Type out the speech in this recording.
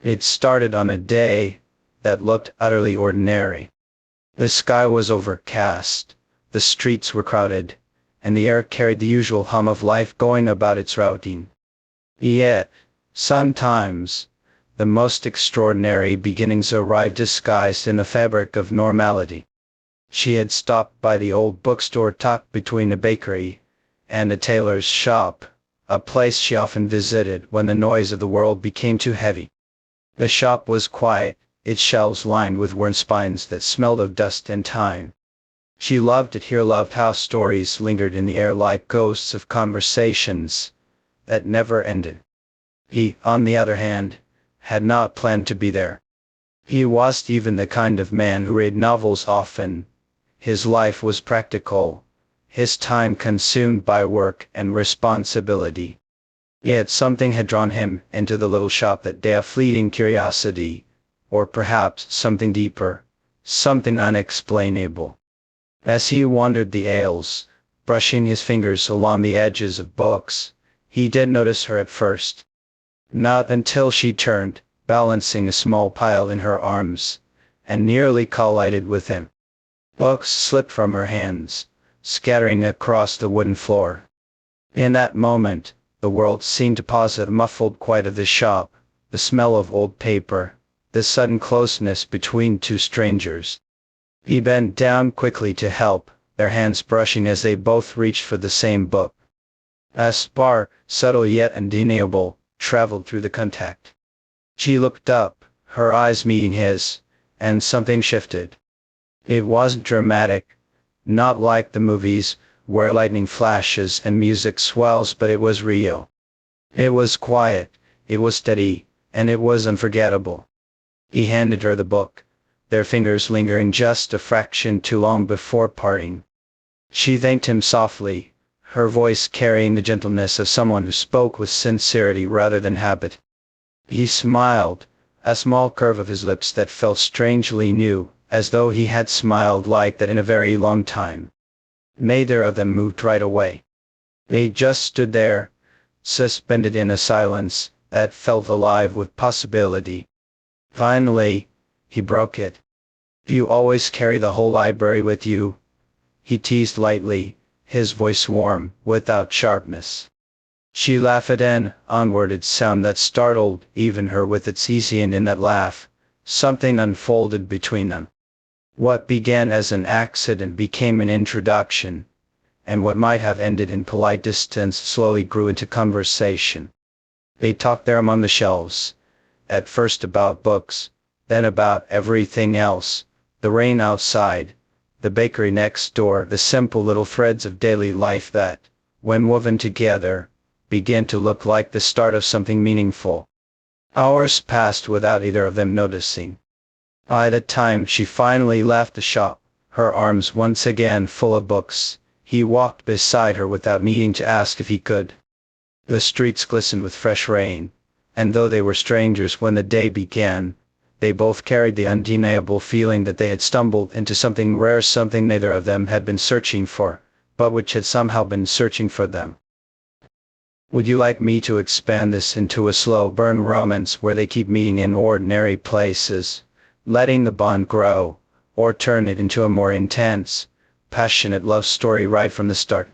It started on a day that looked utterly ordinary. The sky was overcast, the streets were crowded, and the air carried the usual hum of life going about its routine. Yet, sometimes, the most extraordinary beginnings arrived disguised in a fabric of normality. She had stopped by the old bookstore tucked between a bakery and a tailor's shop, a place she often visited when the noise of the world became too heavy. The shop was quiet, its shelves lined with worn spines that smelled of dust and time. She loved it here, loved how stories lingered in the air like ghosts of conversations that never ended. He, on the other hand, had not planned to be there. He wasn't even the kind of man who read novels often. His life was practical, his time consumed by work and responsibility. Yet something had drawn him into the little shop that day, a fleeting curiosity, or perhaps something deeper, something unexplainable. As he wandered the aisles, brushing his fingers along the edges of books, he didn't notice her at first. Not until she turned, balancing a small pile in her arms, and nearly collided with him. Books slipped from her hands, scattering across the wooden floor. In that moment, the world seemed to pause at the muffled quiet of the shop, the smell of old paper, the sudden closeness between two strangers. He bent down quickly to help, their hands brushing as they both reached for the same book. A spark, subtle yet undeniable, traveled through the contact. She looked up, her eyes meeting his, and something shifted. It wasn't dramatic, not like the movies, where lightning flashes and music swells, but it was real. It was quiet, it was steady, and it was unforgettable. He handed her the book, their fingers lingering just a fraction too long before parting. She thanked him softly, her voice carrying the gentleness of someone who spoke with sincerity rather than habit. He smiled, a small curve of his lips that felt strangely new, as though he had smiled like that in a very long time. Neither of them moved right away. They just stood there, suspended in a silence that felt alive with possibility. Finally, he broke it. "Do you always carry the whole library with you?" he teased lightly, his voice warm, without sharpness. She laughed, an unworded sound that startled even her with its easy, and in that laugh, something unfolded between them. What began as an accident became an introduction, and what might have ended in polite distance slowly grew into conversation. They talked there among the shelves, at first about books, then about everything else, the rain outside, the bakery next door, the simple little threads of daily life that, when woven together, began to look like the start of something meaningful. Hours passed without either of them noticing. By the time she finally left the shop, her arms once again full of books, he walked beside her without needing to ask if he could. The streets glistened with fresh rain, and though they were strangers when the day began, they both carried the undeniable feeling that they had stumbled into something rare, something neither of them had been searching for, but which had somehow been searching for them. Would you like me to expand this into a slow burn romance where they keep meeting in ordinary places, letting the bond grow, or turn it into a more intense, passionate love story right from the start?